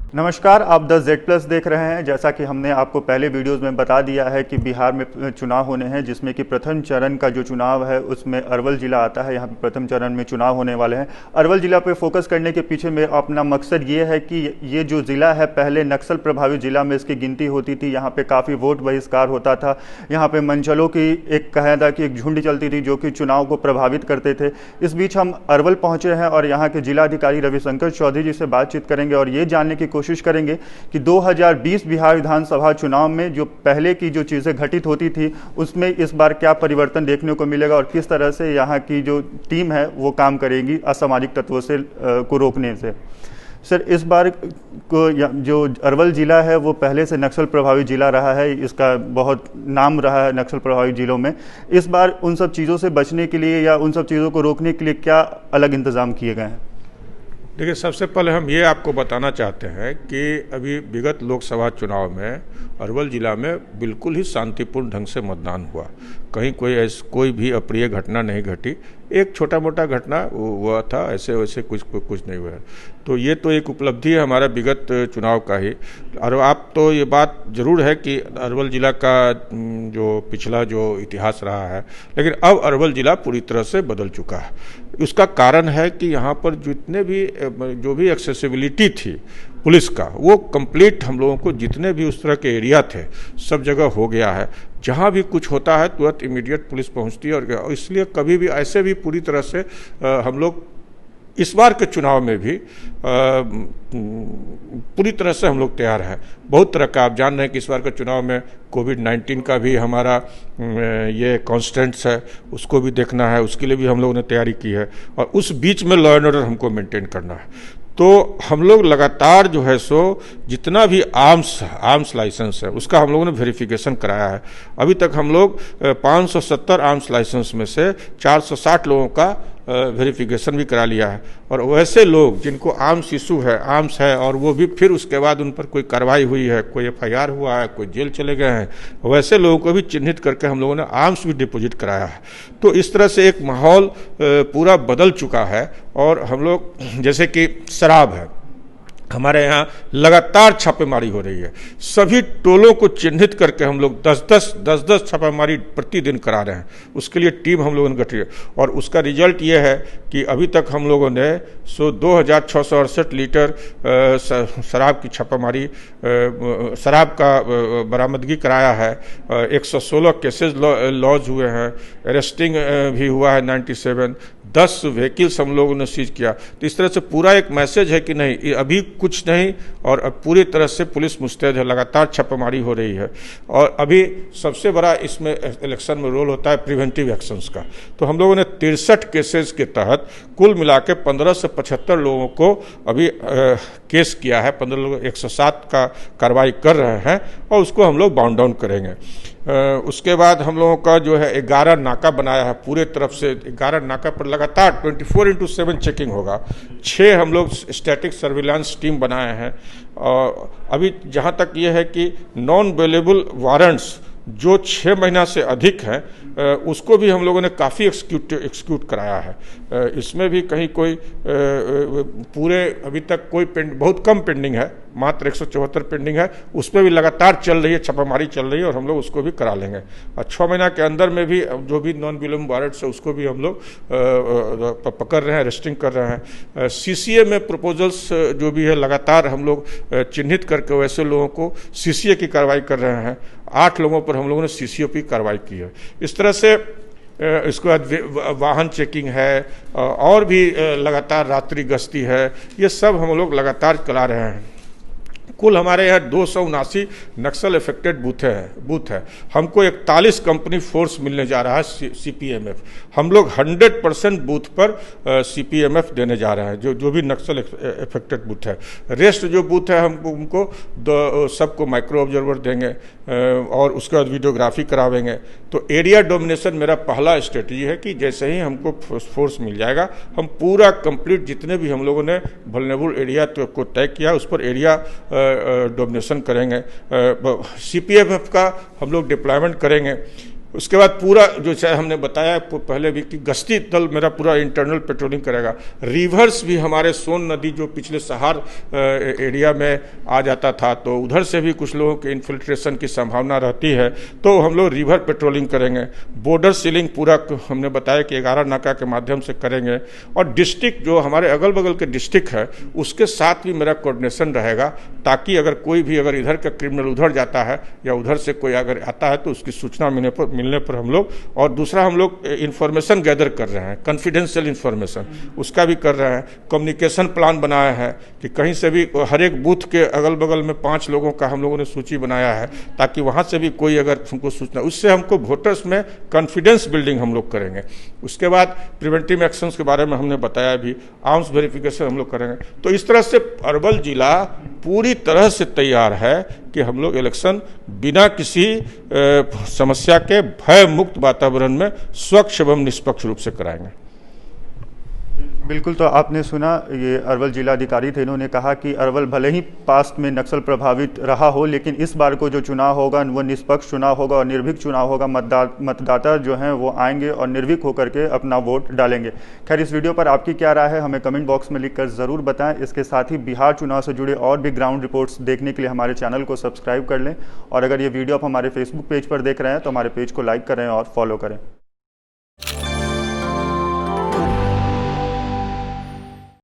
नमस्कार, आप the Z+ देख रहे हैं। जैसा कि हमने आपको पहले वीडियोस में बता दिया है कि बिहार में चुनाव होने हैं, जिसमें कि प्रथम चरण का जो चुनाव है उसमें अरवल जिला आता है। यहाँ पे प्रथम चरण में चुनाव होने वाले हैं। अरवल जिला पे फोकस करने के पीछे में अपना मकसद ये है कि ये जो ज़िला है पहले नक्सल प्रभावित जिला में इसकी गिनती होती थी। यहाँ पर काफ़ी वोट बहिष्कार होता था। यहाँ पर मंचलों की एक कहना कि एक झुंड चलती थी जो कि चुनाव को प्रभावित करते थे। इस बीच हम अरवल पहुँचे हैं और यहाँ के जिलाधिकारी रविशंकर चौधरी जी से बातचीत करेंगे और ये जानने की कोशिश करेंगे कि 2020 बिहार विधानसभा चुनाव में जो पहले की जो चीज़ें घटित होती थी उसमें इस बार क्या परिवर्तन देखने को मिलेगा और किस तरह से यहाँ की जो टीम है वो काम करेगी असामाजिक तत्वों से को रोकने से। सर, इस बार को जो अरवल जिला है वो पहले से नक्सल प्रभावित जिला रहा है, इसका बहुत नाम रहा है नक्सल प्रभावित जिलों में। इस बार उन सब चीज़ों से बचने के लिए या उन सब चीज़ों को रोकने के लिए क्या अलग इंतजाम किए गए हैं? देखिए, सबसे पहले हम ये आपको बताना चाहते हैं कि अभी विगत लोकसभा चुनाव में अरवल जिला में बिल्कुल ही शांतिपूर्ण ढंग से मतदान हुआ। कहीं कोई भी अप्रिय घटना नहीं घटी। एक छोटा मोटा घटना हुआ था, ऐसे वैसे कुछ नहीं हुआ। तो ये तो एक उपलब्धि है हमारा विगत चुनाव का ही। और आप तो ये बात जरूर है कि अरवल जिला का जो पिछला जो इतिहास रहा है, लेकिन अब अरवल जिला पूरी तरह से बदल चुका है। उसका कारण है कि यहाँ पर जितने भी जो भी एक्सेसिबिलिटी थी पुलिस का, वो कंप्लीट हम लोगों को जितने भी उस तरह के एरिया थे सब जगह हो गया है। जहाँ भी कुछ होता है तुरंत इमीडिएट पुलिस पहुँचती है और इसलिए कभी भी ऐसे भी पूरी तरह से हम लोग इस बार के चुनाव में भी पूरी तरह से हम लोग तैयार हैं। बहुत तरह का आप जान रहे हैं कि इस बार के चुनाव में कोविड-19 का भी हमारा ये कॉन्स्टेंट्स है, उसको भी देखना है, उसके लिए भी हम लोगों ने तैयारी की है। और उस बीच में लॉ एंड ऑर्डर हमको मेंटेन करना है। तो हम लोग लगातार जो है सो जितना भी आर्म्स लाइसेंस है उसका हम लोगों ने वेरिफिकेशन कराया है। अभी तक हम लोग 570 आर्म्स लाइसेंस में से 460 लोगों का वेरिफिकेशन भी करा लिया है। और वैसे लोग जिनको आर्म्स इशू है, आर्म्स है, और वो भी फिर उसके बाद उन पर कोई कार्रवाई हुई है, कोई FIR हुआ है, कोई जेल चले गए हैं, वैसे लोगों को भी चिन्हित करके हम लोगों ने आर्म्स भी डिपॉजिट कराया है। तो इस तरह से एक माहौल पूरा बदल चुका है। और हम लोग जैसे कि शराब है, हमारे यहाँ लगातार छापेमारी हो रही है। सभी टोलों को चिन्हित करके हम लोग 10-10 छापेमारी प्रतिदिन करा रहे हैं। उसके लिए टीम हम लोगों ने गठित है और उसका रिजल्ट ये है कि अभी तक हम लोगों ने 2668 लीटर शराब की छापेमारी, शराब का बरामदगी कराया है। 116 केसेज लॉज हुए हैं, अरेस्टिंग भी हुआ है 97, 10 व्हीकल्स हम लोगों ने सीज किया। तो इस तरह से पूरा एक मैसेज है कि नहीं, अभी कुछ नहीं, और अब पूरी तरह से पुलिस मुस्तैद है, लगातार छापेमारी हो रही है। और अभी सबसे बड़ा इसमें इलेक्शन में रोल होता है प्रिवेंटिव एक्शंस का। तो हम लोगों ने 63 केसेस के तहत कुल मिला के 15 से 75 लोगों को अभी केस किया है। 15 लोग 107 का कार्रवाई कर रहे हैं और उसको हम लोग बाउंड डाउन करेंगे। उसके बाद हम लोगों का जो है 11 नाका बनाया है पूरे तरफ से। 11 नाका पर लगातार 24/7 चेकिंग होगा। 6 हम लोग स्टैटिक सर्विलांस टीम बनाए हैं। और अभी जहां तक ये है कि नॉन अवेलेबल वारंट्स जो 6 महीना से अधिक हैं उसको भी हम लोगों ने काफ़ी एक्सिक्यूट कराया है। इसमें भी कहीं कोई पूरे अभी तक कोई बहुत कम पेंडिंग है, मात्र 174 पेंडिंग है। उस पर भी लगातार चल रही है, छापामारी चल रही है और हम लोग उसको भी करा लेंगे। और 6 महीना के अंदर में भी जो भी नॉन अवेलेबल वारंट्स है उसको भी हम लोग पकड़ रहे हैं, अरेस्टिंग कर रहे हैं। CCA में प्रपोजल्स जो भी है लगातार हम लोग चिन्हित करके वैसे लोगों को CCA की कार्रवाई कर रहे हैं। 8 लोगों पर हम लोगों ने CCA की कार्रवाई की है। इस तरह से इसके बाद वाहन चेकिंग है और भी लगातार रात्रि गश्ती है। ये सब हम लोग लगातार चला रहे हैं। कुल हमारे यहाँ 279 नक्सल इफेक्टेड बूथ है। हमको 41 कंपनी फोर्स मिलने जा रहा है CPMF। हम लोग 100% बूथ पर CPMF देने जा रहे हैं जो भी नक्सल इफेक्टेड बूथ है। रेस्ट जो बूथ है हम उनको सबको माइक्रो ऑब्जर्वर देंगे और उसके बाद वीडियोग्राफी करावेंगे। तो एरिया डोमिनेशन मेरा पहला स्ट्रेटजी है कि जैसे ही हमको फोर्स मिल जाएगा हम पूरा कंप्लीट जितने भी हम लोगों ने वल्नरेबल एरिया को तय किया उस पर एरिया डोमिनेशन करेंगे। CPMF का हम लोग डिप्लॉयमेंट करेंगे। उसके बाद पूरा जो है हमने बताया पहले भी कि गश्ती दल मेरा पूरा इंटरनल पेट्रोलिंग करेगा। रिवर्स भी हमारे सोन नदी जो पिछले सहार एरिया में आ जाता था, तो उधर से भी कुछ लोगों के इन्फिल्ट्रेशन की संभावना रहती है, तो हम लोग रिवर पेट्रोलिंग करेंगे। बॉर्डर सीलिंग पूरा हमने बताया कि 11 नाका के माध्यम से करेंगे। और डिस्ट्रिक्ट जो हमारे अगल बगल के डिस्ट्रिक्ट है उसके साथ भी मेरा कोऑर्डिनेशन रहेगा, ताकि अगर कोई भी अगर इधर का क्रिमिनल उधर जाता है या उधर से कोई अगर आता है तो उसकी सूचना मिलने पर हम लोग, और दूसरा हम लोग इंफॉर्मेशन गैदर कर रहे हैं, कॉन्फिडेंशियल इंफॉर्मेशन उसका भी कर रहे हैं। कम्युनिकेशन प्लान बनाया है कि कहीं से भी हर एक बूथ के अगल बगल में 5 लोगों का हम लोगों ने सूची बनाया है, ताकि वहाँ से भी कोई अगर हमको सूचना, उससे हमको वोटर्स में कॉन्फिडेंस बिल्डिंग हम लोग करेंगे। उसके बाद प्रिवेंटिव एक्शंस के बारे में हमने बताया भी, आर्म्स वेरिफिकेशन हम लोग करेंगे। तो इस तरह से अरवल जिला पूरी तरह से तैयार है कि हम लोग इलेक्शन बिना किसी समस्या के भय मुक्त वातावरण में स्वच्छ एवं निष्पक्ष रूप से कराएंगे। बिल्कुल, तो आपने सुना, ये अरवल जिलाधिकारी थे, इन्होंने कहा कि अरवल भले ही पास्ट में नक्सल प्रभावित रहा हो, लेकिन इस बार को जो चुनाव होगा वो निष्पक्ष चुनाव होगा और निर्भीक चुनाव होगा। मतदाता जो हैं वो आएंगे और निर्भीक होकर के अपना वोट डालेंगे। खैर, इस वीडियो पर आपकी क्या राय है हमें कमेंट बॉक्स में लिखकर ज़रूर बताएं। इसके साथ ही बिहार चुनाव से जुड़े और भी ग्राउंड रिपोर्ट्स देखने के लिए हमारे चैनल को सब्सक्राइब कर लें, और अगर ये वीडियो आप हमारे फेसबुक पेज पर देख रहे हैं तो हमारे पेज को लाइक करें और फॉलो करें।